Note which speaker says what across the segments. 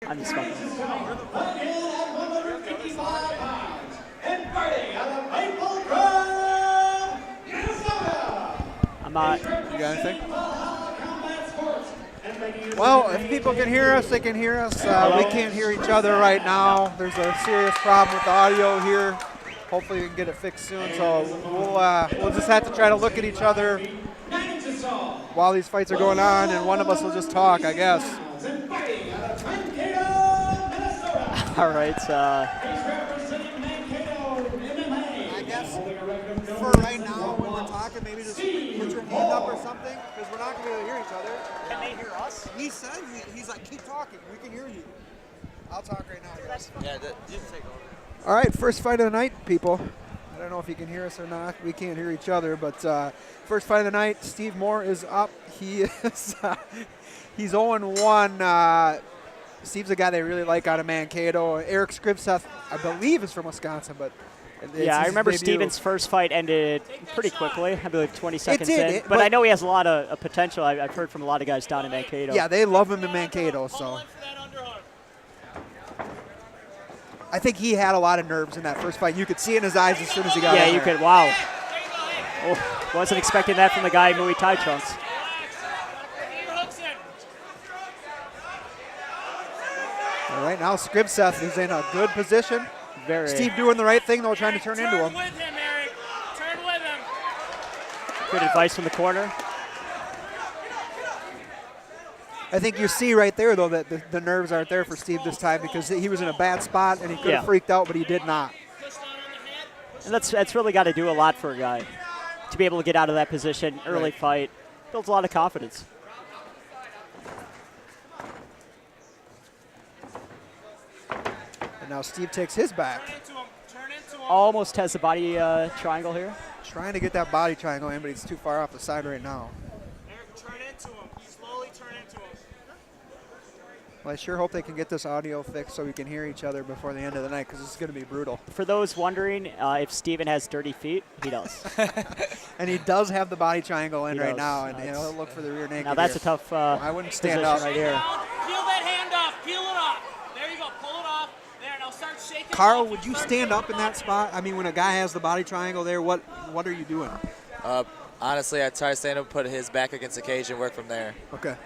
Speaker 1: I'm just fucking. I'm not.
Speaker 2: You got anything? Well, if people can hear us, they can hear us. We can't hear each other right now. There's a serious problem with the audio here. Hopefully we can get it fixed soon. So we'll just have to try to look at each other while these fights are going on, and one of us will just talk, I guess.
Speaker 1: All right.
Speaker 2: I guess for right now, when we're talking, maybe just put your hand up or something, because we're not going to be able to hear each other.
Speaker 1: Can they hear us?
Speaker 2: He said, he's like, keep talking. We can hear you. I'll talk right now, guys.
Speaker 3: Yeah, just take over.
Speaker 2: All right, first fight of the night, people. I don't know if you can hear us or not. We can't hear each other, but first fight of the night, Steve Moore is up. He is he's 0-1. Steve's a guy they really like out of Mankato. Erik Skrivseth, I believe, is from Wisconsin, but
Speaker 1: yeah, I remember Steven's first fight ended pretty quickly. I believe 20 seconds
Speaker 2: did,
Speaker 1: in. But I know he has a lot of potential. I've heard from a lot of guys down in Mankato.
Speaker 2: Yeah, they love him in Mankato, so. I think he had a lot of nerves in that first fight. You could see it in his eyes as soon as he got in there.
Speaker 1: Yeah, you could. Wow. Oh, wasn't expecting that from the guy in Muay Thai trunks.
Speaker 2: All right, now Skrivseth is in a good position.
Speaker 1: Very.
Speaker 2: Steve doing the right thing, though, trying to turn into him.
Speaker 4: Turn with him, Erik. Turn with him.
Speaker 1: Good advice from the corner.
Speaker 2: I think you see right there, though, that the nerves aren't there for Steve this time because he was in a bad spot and he could have freaked out, but he did not.
Speaker 1: And that's really got to do a lot for a guy to be able to get out of that position early fight. Builds a lot of confidence.
Speaker 2: And now Steve takes his back.
Speaker 1: Almost has the body triangle here.
Speaker 2: Trying to get that body triangle in, but he's too far off the side right now.
Speaker 4: Erik, turn into him. Slowly turn into him.
Speaker 2: Well, I sure hope they can get this audio fixed so we can hear each other before the end of the night because this is going to be brutal.
Speaker 1: For those wondering if Steven has dirty feet, he does.
Speaker 2: And he does have the body triangle in
Speaker 1: He
Speaker 2: right
Speaker 1: does.
Speaker 2: now, and he'll look for the rear naked.
Speaker 1: Now that's
Speaker 2: here.
Speaker 1: a tough
Speaker 2: I wouldn't stand
Speaker 1: position
Speaker 2: up
Speaker 1: right here.
Speaker 4: Peel that hand off. Peel it off. There you go. Pull it off. There. Now start shaking.
Speaker 2: Carl,
Speaker 4: off.
Speaker 2: would you stand up in that spot? I mean, when a guy has the body triangle there, what are you doing?
Speaker 3: Honestly, I try to stand up, put his back against the cage, and work from there.
Speaker 2: Okay.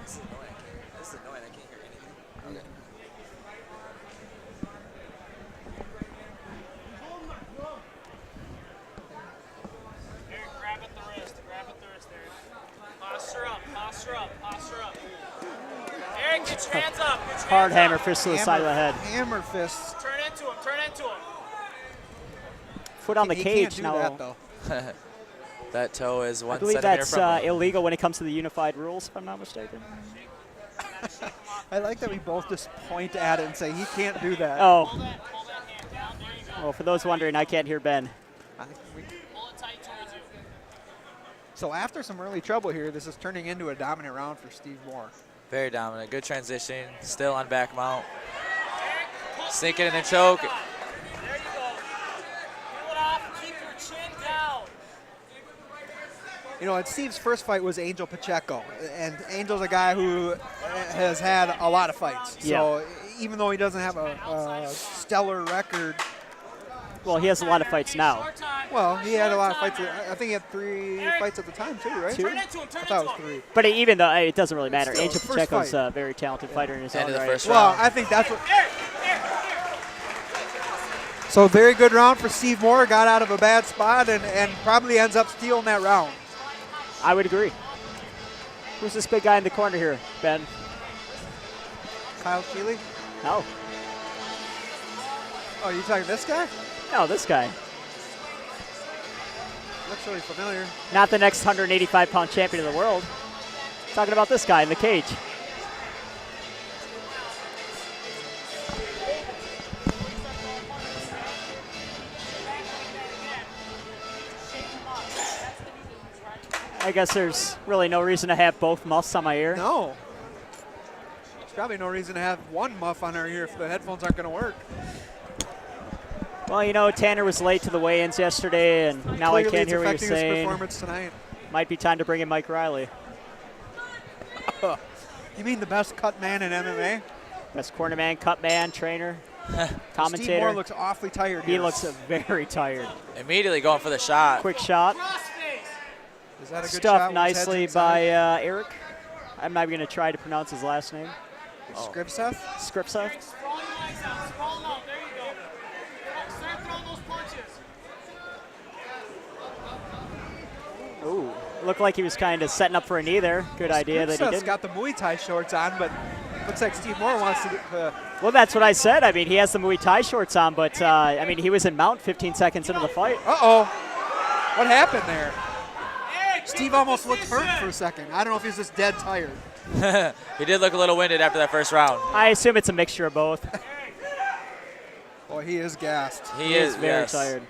Speaker 3: This is annoying. I can't hear anything. Okay.
Speaker 4: Erik, grab at the wrist. Grab at the wrist there. Posture up. Posture up. Posture up. Erik, get your hands up. Get your
Speaker 1: Hard
Speaker 4: hands
Speaker 1: hammer
Speaker 4: up.
Speaker 1: fist to the side of the head.
Speaker 2: Hammer fists.
Speaker 4: Turn into him. Turn into him.
Speaker 1: Foot on the
Speaker 2: He
Speaker 1: cage
Speaker 2: can't do
Speaker 1: now.
Speaker 2: that, though.
Speaker 3: That toe is
Speaker 1: I
Speaker 3: 1
Speaker 1: believe
Speaker 3: centimeter
Speaker 1: that's
Speaker 3: from me.
Speaker 1: illegal when it comes to the unified rules, if I'm not mistaken.
Speaker 2: I like that we both just point at it and say, he can't do that.
Speaker 1: Oh,
Speaker 4: Pull that hand down. There you go.
Speaker 1: well, for those wondering, I can't hear Ben.
Speaker 4: Pull it tight towards you.
Speaker 2: So after some early trouble here, this is turning into a dominant round for Steve Moore.
Speaker 3: Very dominant. Good transition. Still on back mount.
Speaker 4: Erik, pull
Speaker 3: Sink it in and choke.
Speaker 4: There you go. Peel it off. Keep your chin down.
Speaker 2: You know, and Steve's first fight was Angel Pacheco, and Angel's a guy who has had a lot of fights. So even though he doesn't have a stellar record,
Speaker 1: Well, he has a lot of fights now.
Speaker 4: Short time.
Speaker 2: well, he had a lot of fights. I think he had 3 fights at the time too, right?
Speaker 4: Turn into him. Turn
Speaker 2: I thought it
Speaker 4: into
Speaker 2: was
Speaker 4: him.
Speaker 2: 3.
Speaker 1: But even though it doesn't really matter,
Speaker 2: Still,
Speaker 1: Angel
Speaker 2: first
Speaker 1: Pacheco's
Speaker 2: fight.
Speaker 1: a very talented fighter in his
Speaker 3: End
Speaker 1: own
Speaker 3: of the
Speaker 1: right.
Speaker 3: first
Speaker 2: Well,
Speaker 3: round.
Speaker 2: I think that's what.
Speaker 4: Erik, Erik.
Speaker 2: So very good round for Steve Moore. Got out of a bad spot and probably ends up stealing that round.
Speaker 1: I would agree. Who's this big guy in the corner here, Ben?
Speaker 2: Kyle Keeley.
Speaker 1: Oh,
Speaker 2: Oh, you talking this guy?
Speaker 1: no, this guy.
Speaker 2: Looks really familiar.
Speaker 1: Not the next 185-pound champion of the world. Talking about this guy in the cage. I guess there's really no reason to have both muffs on my ear.
Speaker 2: No. There's probably no reason to have one muff on our ear if the headphones aren't going to work.
Speaker 1: Well, you know, Tanner was late to the weigh-ins yesterday, and now I
Speaker 2: Clearly
Speaker 1: can't
Speaker 2: it's
Speaker 1: hear what you're
Speaker 2: affecting his
Speaker 1: saying.
Speaker 2: performance tonight.
Speaker 1: Might be time to bring in Mike Riley.
Speaker 2: You mean the best cut man in MMA?
Speaker 1: Best corner man, cut man, trainer,
Speaker 2: Steve
Speaker 1: commentator.
Speaker 2: Moore looks awfully tired
Speaker 1: He
Speaker 2: here.
Speaker 1: looks very tired.
Speaker 3: Immediately going for the shot.
Speaker 1: Quick shot.
Speaker 2: Is that a good
Speaker 1: Stuffed
Speaker 2: shot? When his head's
Speaker 1: nicely
Speaker 2: inside?
Speaker 1: by Erik. I'm not even going to try to pronounce his last name.
Speaker 2: Skrivseth?
Speaker 1: Skrivseth.
Speaker 4: Sprawl your legs out. Sprawl them out. There you go. Start throwing those punches.
Speaker 1: Ooh, looked like he was kind of setting up for a knee there. Good idea that he
Speaker 2: Skrivseth's
Speaker 1: didn't.
Speaker 2: got the Muay Thai shorts on, but looks like Steve Moore wants to.
Speaker 1: Well, that's what I said. I mean, he has the Muay Thai shorts on, but I mean, he was in mount 15 seconds into the fight.
Speaker 2: Uh-oh. What happened there? Steve almost looked hurt for a second. I don't know if he's just dead tired.
Speaker 3: He did look a little winded after that first round.
Speaker 1: I assume it's a mixture of both.
Speaker 2: Boy, he is gassed.
Speaker 3: He is
Speaker 1: very
Speaker 3: yes.
Speaker 1: tired.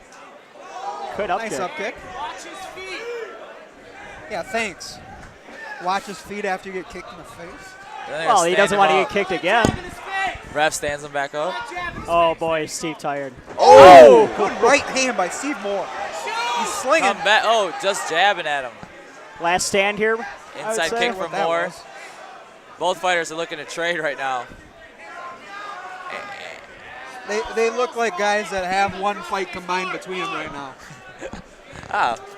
Speaker 1: Good up
Speaker 2: Nice
Speaker 1: kick.
Speaker 2: up kick.
Speaker 4: Watch his feet.
Speaker 2: Yeah, thanks. Watch his feet after you get kicked in the face.
Speaker 1: Well, he doesn't want to get kicked again.
Speaker 4: Jab in his face.
Speaker 3: Ref stands him back up.
Speaker 4: Jab in his
Speaker 1: Oh
Speaker 4: face.
Speaker 1: boy, is Steve tired.
Speaker 2: Oh! Good right hand by Steve Moore. He's slinging.
Speaker 3: Come back. Oh, just jabbing at him.
Speaker 1: Last stand here. I would
Speaker 3: Inside
Speaker 1: say.
Speaker 3: kick
Speaker 2: What
Speaker 3: from
Speaker 2: that
Speaker 3: Moore.
Speaker 2: was.
Speaker 3: Both fighters are looking to trade right now.
Speaker 2: They look like guys that have one fight combined between them right now.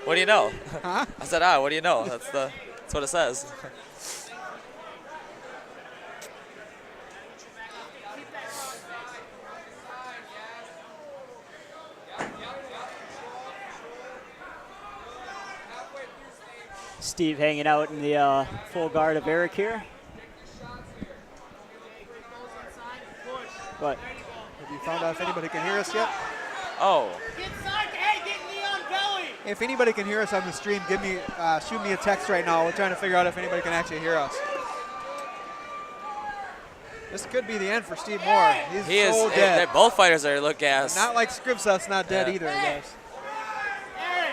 Speaker 3: What do you know?
Speaker 2: Huh?
Speaker 3: I said, what do you know? That's what it says.
Speaker 1: Steve hanging out in the full guard of Erik here. But
Speaker 2: Have you found out if anybody can hear us yet?
Speaker 3: Oh,
Speaker 4: Get side. Hey, get knee on belly.
Speaker 2: If anybody can hear us on the stream, shoot me a text right now. We're trying to figure out if anybody can actually hear us. This could be the end for Steve Moore. He's
Speaker 3: he is.
Speaker 2: so dead.
Speaker 3: Both fighters are look gas.
Speaker 2: Not like Skrivseth's not dead
Speaker 3: Yeah.
Speaker 2: either, I guess.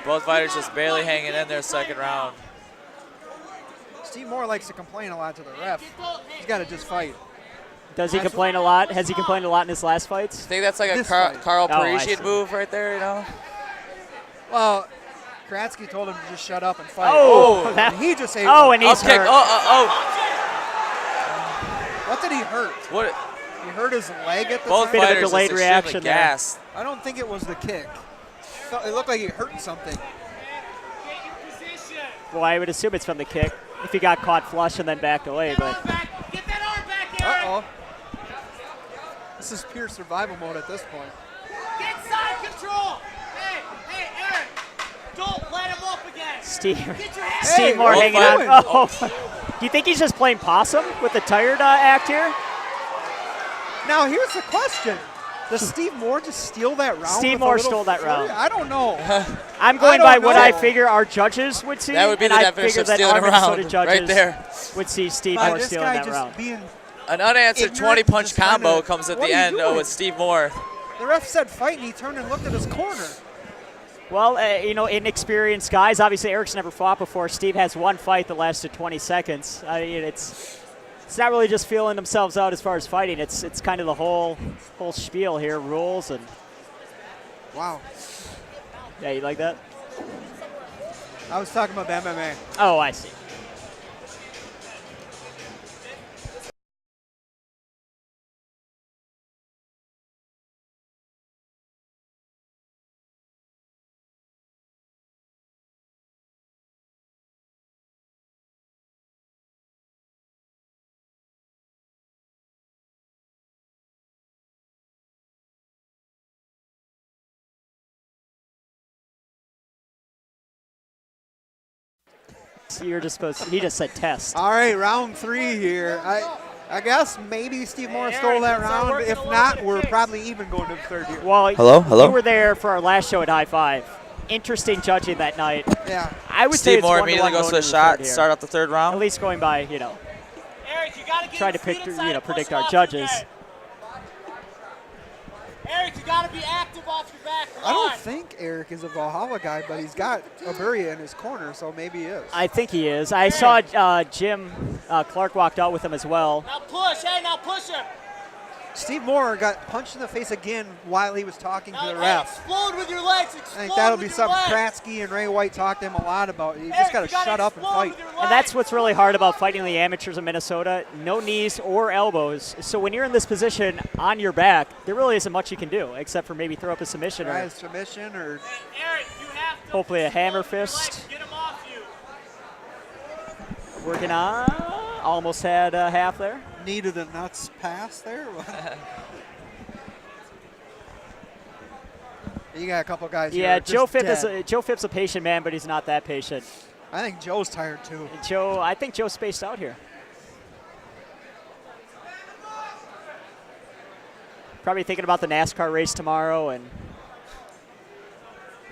Speaker 3: Both fighters just barely hanging in their second round.
Speaker 2: Steve Moore likes to complain a lot to the ref. He's got to just fight.
Speaker 1: does he complain a lot? Has he complained a lot in his last fights?
Speaker 3: I think that's like a
Speaker 2: This fight.
Speaker 3: Carl
Speaker 1: Oh, I
Speaker 3: Parisian
Speaker 1: see.
Speaker 3: move right there, you know?
Speaker 2: Well, Kratzky told him to just shut up and fight.
Speaker 1: Oh,
Speaker 2: and
Speaker 1: that-
Speaker 2: he just ate
Speaker 1: Oh,
Speaker 2: one.
Speaker 1: and he's
Speaker 3: Up kick.
Speaker 1: hurt.
Speaker 2: What did he hurt?
Speaker 3: What?
Speaker 2: He hurt his leg at the
Speaker 3: Both
Speaker 2: time?
Speaker 1: Bit of a
Speaker 3: fighters
Speaker 1: delayed
Speaker 3: just
Speaker 1: reaction
Speaker 3: extremely
Speaker 1: there.
Speaker 3: gassed.
Speaker 2: I don't think it was the kick. It looked like he hurt something.
Speaker 4: Get your position.
Speaker 1: Well, I would assume it's from the kick. If he got caught flush and then backed away,
Speaker 4: Get that
Speaker 1: but
Speaker 4: arm back. Get that arm back, Erik.
Speaker 2: Uh-oh. This is pure survival mode at this point.
Speaker 4: Get side control. Hey, Erik. Don't let him up again.
Speaker 1: Steve,
Speaker 4: Get your hands.
Speaker 1: Steve Moore
Speaker 2: what are
Speaker 1: hanging
Speaker 2: you
Speaker 1: on.
Speaker 2: doing?
Speaker 1: Oh. Do you think he's just playing possum with the tired act here?
Speaker 2: Now, here's the question. Does Steve Moore just steal that round?
Speaker 1: Steve
Speaker 2: with a
Speaker 1: Moore
Speaker 2: little
Speaker 1: stole that
Speaker 2: flurry?
Speaker 1: round.
Speaker 2: I don't know.
Speaker 1: I'm going
Speaker 2: I
Speaker 1: by
Speaker 2: don't
Speaker 1: what I
Speaker 2: know.
Speaker 1: figure our judges would see.
Speaker 3: That would be
Speaker 1: and
Speaker 3: the
Speaker 1: I
Speaker 3: definition
Speaker 1: figure
Speaker 3: of
Speaker 1: that
Speaker 3: stealing
Speaker 1: our
Speaker 3: a
Speaker 1: Minnesota
Speaker 3: round
Speaker 1: judges
Speaker 3: right there.
Speaker 1: would see Steve
Speaker 2: By
Speaker 1: Moore
Speaker 2: this
Speaker 1: stealing
Speaker 2: guy
Speaker 1: that
Speaker 2: just
Speaker 1: round.
Speaker 2: being.
Speaker 3: An unanswered
Speaker 2: Ignorant,
Speaker 3: 20-punch
Speaker 2: just trying
Speaker 3: combo
Speaker 2: to-
Speaker 3: comes at
Speaker 2: what
Speaker 3: the
Speaker 2: are you
Speaker 3: end
Speaker 2: doing?
Speaker 3: with Steve Moore.
Speaker 2: The ref said fight, and he turned and looked at his corner.
Speaker 1: Well, inexperienced guys. Obviously, Erik's never fought before. Steve has one fight that lasted 20 seconds. I mean, it's not really just feeling themselves out as far as fighting. It's kind of the whole spiel here, rules and.
Speaker 2: Wow.
Speaker 1: Yeah, you like that?
Speaker 2: I was talking about the MMA.
Speaker 1: Oh, I see. So you're just supposed. He just said test.
Speaker 2: All right, round 3 here. I guess maybe Steve Moore
Speaker 4: Hey,
Speaker 2: stole
Speaker 4: Erik,
Speaker 2: that
Speaker 4: let's start
Speaker 2: round.
Speaker 4: working
Speaker 2: If
Speaker 4: a little
Speaker 2: not,
Speaker 4: bit of
Speaker 2: we're
Speaker 4: kicks.
Speaker 2: probably even going to the third year.
Speaker 1: Well,
Speaker 3: Hello?
Speaker 1: you were there for our last show at High Five. Interesting judging that night.
Speaker 2: Yeah.
Speaker 1: I would say
Speaker 3: Steve
Speaker 1: it's
Speaker 3: Moore
Speaker 1: 1-1
Speaker 3: immediately goes
Speaker 1: going
Speaker 3: to a
Speaker 1: into the
Speaker 3: shot,
Speaker 1: third here.
Speaker 3: start off the third
Speaker 1: At
Speaker 3: round.
Speaker 1: least going by,
Speaker 4: Erik, you gotta get
Speaker 1: try to
Speaker 4: his feet
Speaker 1: pick,
Speaker 4: inside and push
Speaker 1: predict
Speaker 4: him
Speaker 1: our
Speaker 4: off
Speaker 1: judges.
Speaker 4: your back. Erik, you gotta be active off your back.
Speaker 2: I don't
Speaker 4: Come on.
Speaker 2: think Erik is a Valhalla guy, but he's got Aburia in his corner, so maybe he is.
Speaker 1: I think he is. I saw Jim Clark walked out with him as well.
Speaker 4: Now push. Hey, now push him.
Speaker 2: Steve Moore got punched in the face again while he was talking to the
Speaker 4: Now,
Speaker 2: ref.
Speaker 4: explode with your legs.
Speaker 2: I
Speaker 4: Explode
Speaker 2: think that'll be
Speaker 4: with your
Speaker 2: something
Speaker 4: legs.
Speaker 2: Kratzky and Ray White talked to him a lot about. You
Speaker 4: Eric,
Speaker 2: just got to
Speaker 4: you gotta
Speaker 2: shut up and
Speaker 4: explode
Speaker 2: fight.
Speaker 4: with your
Speaker 1: And that's
Speaker 4: legs.
Speaker 1: what's really hard about fighting the amateurs in Minnesota. No knees or elbows. So when you're in this position on your back, there really isn't much you can do except for maybe throw up a submission
Speaker 2: Try
Speaker 1: or
Speaker 2: a submission or
Speaker 4: Eric, you have to
Speaker 1: hopefully a hammer
Speaker 4: explode with your
Speaker 1: fist.
Speaker 4: legs. Get him off you.
Speaker 1: Working on. Almost had half there.
Speaker 2: knee to the nuts pass there. You got a couple guys here.
Speaker 1: Yeah,
Speaker 2: Joe
Speaker 1: Joe Phipp's a patient man, but he's not that patient.
Speaker 2: I think Joe's tired too.
Speaker 1: I think Joe's spaced out here. Probably thinking about the NASCAR race tomorrow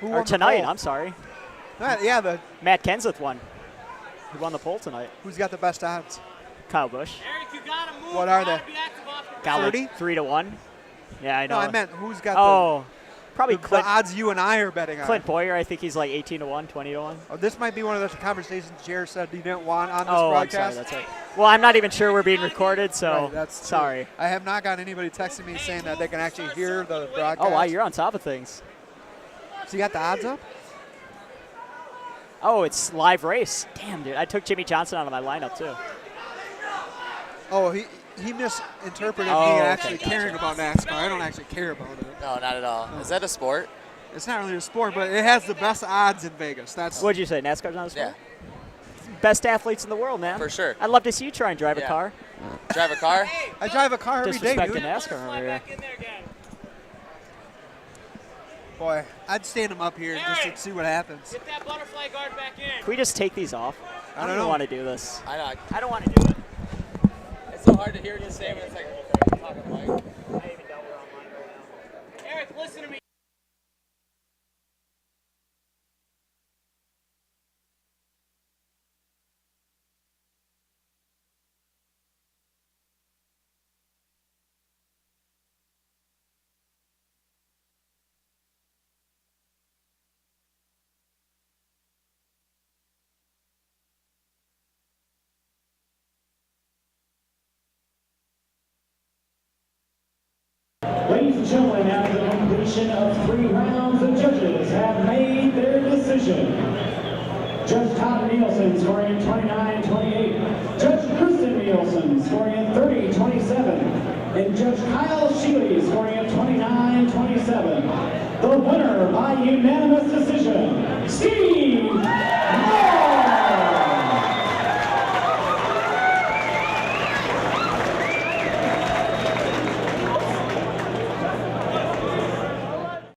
Speaker 1: or tonight. I'm sorry.
Speaker 2: Yeah,
Speaker 1: Matt Kenseth won. He won the pole tonight.
Speaker 2: who's got the best odds?
Speaker 1: Kyle Busch.
Speaker 4: Eric, you gotta move.
Speaker 2: What are
Speaker 4: you gotta
Speaker 2: they?
Speaker 4: be active off your
Speaker 1: Got
Speaker 2: Thirty?
Speaker 1: like 3-1. Yeah, I know.
Speaker 2: No, I meant who's got
Speaker 1: probably
Speaker 2: the
Speaker 1: Clint,
Speaker 2: odds you and I are betting on.
Speaker 1: Clint Boyer. I think he's like 18-1, 20-1.
Speaker 2: Oh, this might be one of those conversations Jared said he didn't want on this
Speaker 1: Oh, I'm
Speaker 2: broadcast.
Speaker 1: sorry. That's right. Well, I'm not even sure we're being recorded, so
Speaker 2: Right, that's true.
Speaker 1: sorry.
Speaker 2: I have not got anybody texting me saying that they can actually hear the broadcast.
Speaker 1: Oh, wow, you're on top of things.
Speaker 2: So you got the odds up?
Speaker 1: Oh, it's live race. Damn, dude. I took Jimmy Johnson out of my lineup, too.
Speaker 2: Oh, he misinterpreted
Speaker 1: Oh,
Speaker 2: me
Speaker 1: okay,
Speaker 2: actually
Speaker 1: gotcha.
Speaker 2: caring about NASCAR. I don't actually care about it.
Speaker 3: No, not at all. Is that a sport?
Speaker 2: It's not really a sport, but it has the best odds in Vegas. That's
Speaker 1: What'd you say? NASCAR's not a sport?
Speaker 3: Yeah,
Speaker 1: Best athletes in the world, man.
Speaker 3: for sure.
Speaker 1: I'd love to see you try and drive a
Speaker 3: Yeah.
Speaker 1: car.
Speaker 3: Drive a car?
Speaker 2: I drive a car every day,
Speaker 1: Disrespecting
Speaker 2: dude.
Speaker 1: NASCAR
Speaker 4: Slide
Speaker 1: over here.
Speaker 4: back in there again.
Speaker 2: Boy, I'd stand him up here just to see what happens.
Speaker 4: Get that butterfly guard back in.
Speaker 1: Can we just take these off?
Speaker 2: I
Speaker 1: I
Speaker 2: don't
Speaker 1: don't
Speaker 2: know.
Speaker 1: want to do this.
Speaker 3: I know.
Speaker 1: I don't want to do it.
Speaker 3: It's so hard to hear what you say when it's like talking mic.
Speaker 1: I even know we're online right now.
Speaker 4: Eric, listen to me.
Speaker 5: Ladies and gentlemen, after the completion of 3 rounds, the judges have made their decision. Judge Todd Nielsen scoring in 29-28. Judge Kristen Nielsen scoring in 30-27. And Judge Kyle Sheely scoring in 29-27. The winner by unanimous decision